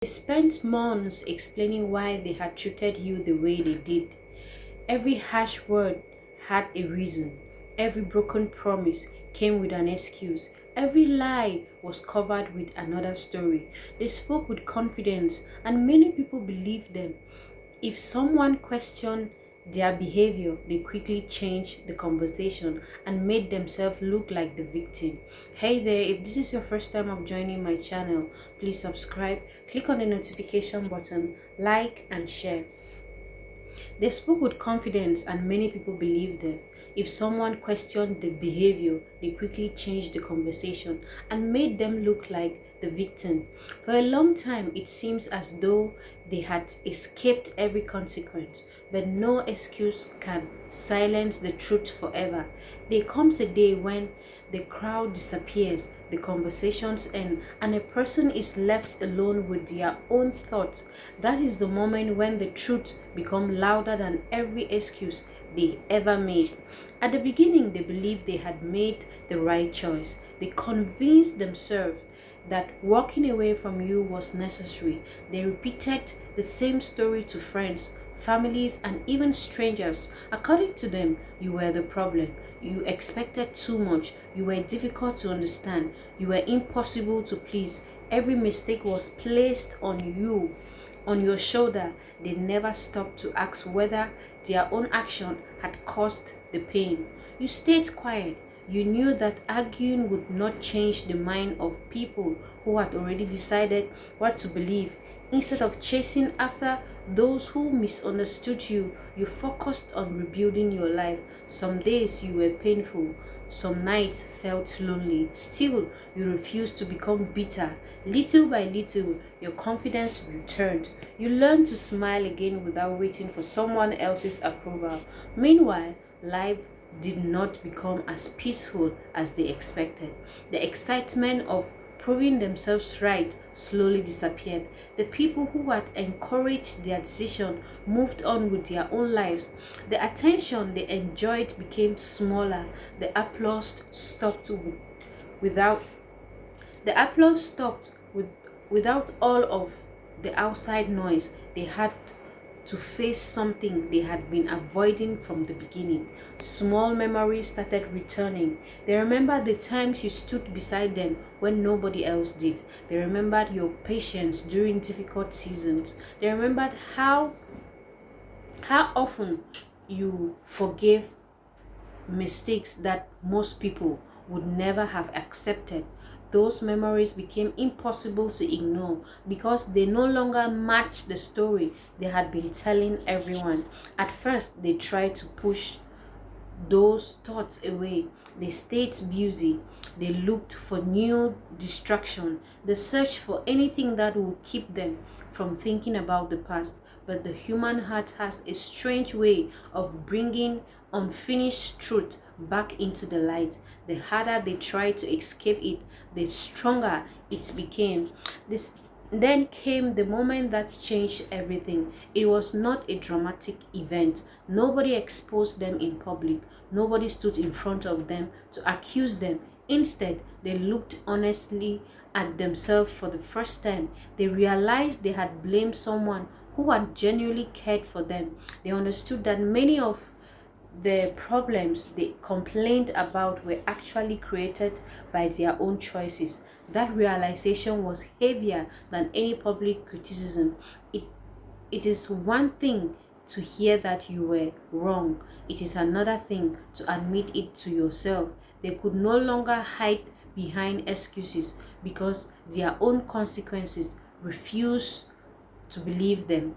They spent months explaining why they had treated you the way they did. Every harsh word had a reason. Every broken promise came with an excuse. Every lie was covered with another story. They spoke with confidence, and many people believed them. If someone questioned their behavior, they quickly changed the conversation and made themselves look like the victim. Hey there, if this is your first time of joining my channel, please subscribe, click on the notification button, like and share. They spoke with confidence and many people believed them. If someone questioned the behavior, they quickly changed the conversation and made them look like the victim. For a long time, it seems as though they had escaped every consequence, but no excuse can silence the truth forever. There comes a day when the crowd disappears, the conversations end, and a person is left alone with their own thoughts. That is the moment when the truth becomes louder than every excuse they ever made. At the beginning, they believed they had made the right choice. They convinced themselves that walking away from you was necessary. They repeated the same story to friends, families, and even strangers. According to them, you were the problem. You expected too much. You were difficult to understand. You were impossible to please. Every mistake was placed on you, on your shoulder. They never stopped to ask whether their own action had caused the pain. You stayed quiet. You knew that arguing would not change the mind of people who had already decided what to believe. Instead of chasing after those who misunderstood you, you focused on rebuilding your life. Some days you were painful, some nights felt lonely. Still, you refused to become bitter. Little by little, your confidence returned. You learned to smile again without waiting for someone else's approval. Meanwhile, life did not become as peaceful as they expected. The excitement of proving themselves right slowly disappeared. The people who had encouraged their decision moved on with their own lives. The attention they enjoyed became smaller. The applause stopped without the applause stopped without all of the outside noise. They had to face something they had been avoiding from the beginning. Small memories started returning. They remembered the times you stood beside them when nobody else did. They remembered your patience during difficult seasons. They remembered how often you forgave mistakes that most people would never have accepted. Those memories became impossible to ignore because they no longer matched the story they had been telling everyone. At first, they tried to push those thoughts away. They stayed busy. They looked for new distraction. They searched for anything that would keep them from thinking about the past. But the human heart has a strange way of bringing unfinished truth back into the light. The harder they tried to escape it, the stronger it became. This then came the moment that changed everything. It was not a dramatic event. Nobody exposed them in public. Nobody stood in front of them to accuse them. Instead, they looked honestly at themselves for the first time. They realized they had blamed someone who had genuinely cared for them. They understood that many of the problems they complained about were actually created by their own choices. That realization was heavier than any public criticism. It is one thing to hear that you were wrong, it is another thing to admit it to yourself. They could no longer hide behind excuses because their own consequences refused to believe them.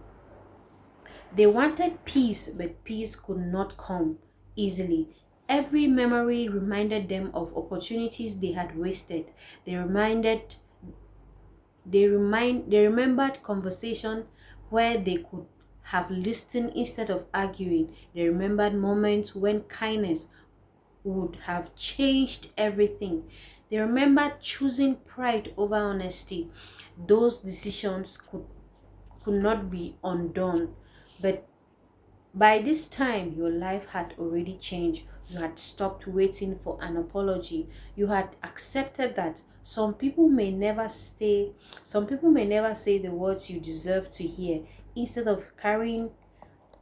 They wanted peace, but peace could not come easily. Every memory reminded them of opportunities they had wasted. They reminded they remembered conversation where they could have listened instead of arguing. They remembered moments when kindness would have changed everything. They remembered choosing pride over honesty. Those decisions could not be undone. But by this time, your life had already changed. You had stopped waiting for an apology. You had accepted that Some people may never stay, some people may never say the words you deserve to hear. Instead of carrying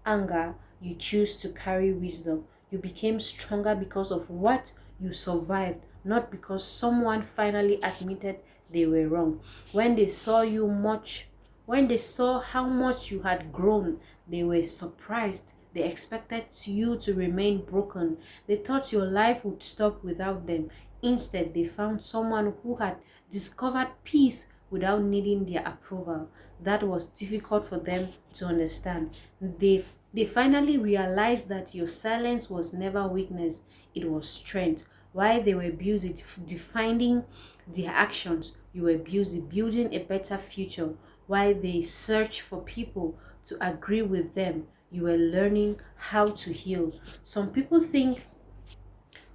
anger, you choose to carry wisdom. You became stronger because of what you survived, not because someone finally admitted they were wrong. When they saw you much, when they saw how much you had grown, they were surprised. They expected you to remain broken. They thought your life would stop without them. Instead, they found someone who had discovered peace without needing their approval. That was difficult for them to understand. They finally realized that your silence was never weakness, it was strength. While they were busy defining their actions, you were busy building a better future. While they searched for people to agree with them, you were learning how to heal. Some people think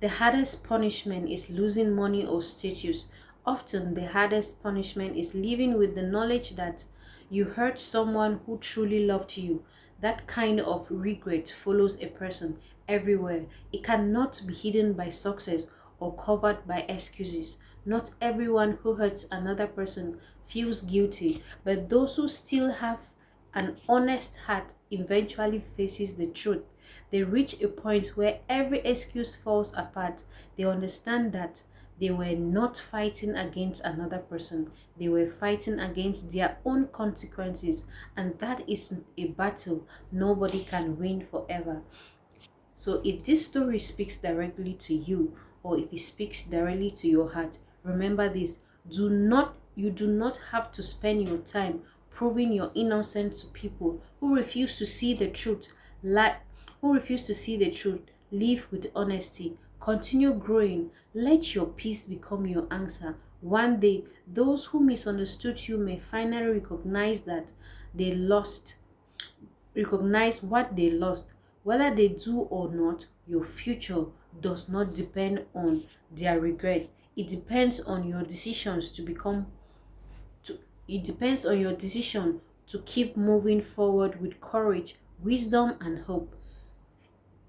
the hardest punishment is losing money or status. Often, the hardest punishment is living with the knowledge that you hurt someone who truly loved you. That kind of regret follows a person everywhere. It cannot be hidden by success or covered by excuses. Not everyone who hurts another person feels guilty, but those who still have an honest heart eventually faces the truth. They reach a point where every excuse falls apart. They understand that they were not fighting against another person, they were fighting against their own consequences, and that is a battle nobody can win forever. So if this story speaks directly to you, or if it speaks directly to your heart, remember this. You do not have to spend your time proving your innocence to people who refuse to see the truth. Like who refuse to see the truth. Live with honesty. Continue growing. Let your peace become your answer. One day, those who misunderstood you may finally they lost recognize what they lost. Whether they do or not, your future does not depend on their regret. It depends on your decisions to become to it depends on your decision to keep moving forward with courage, wisdom, and hope.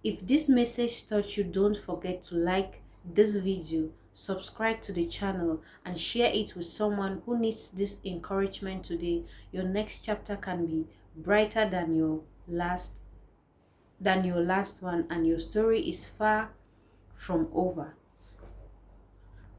If this message touched you, don't forget to like this video, subscribe to the channel, and share it with someone who needs this encouragement today. Your next chapter can be brighter than your last one, and your story is far from over.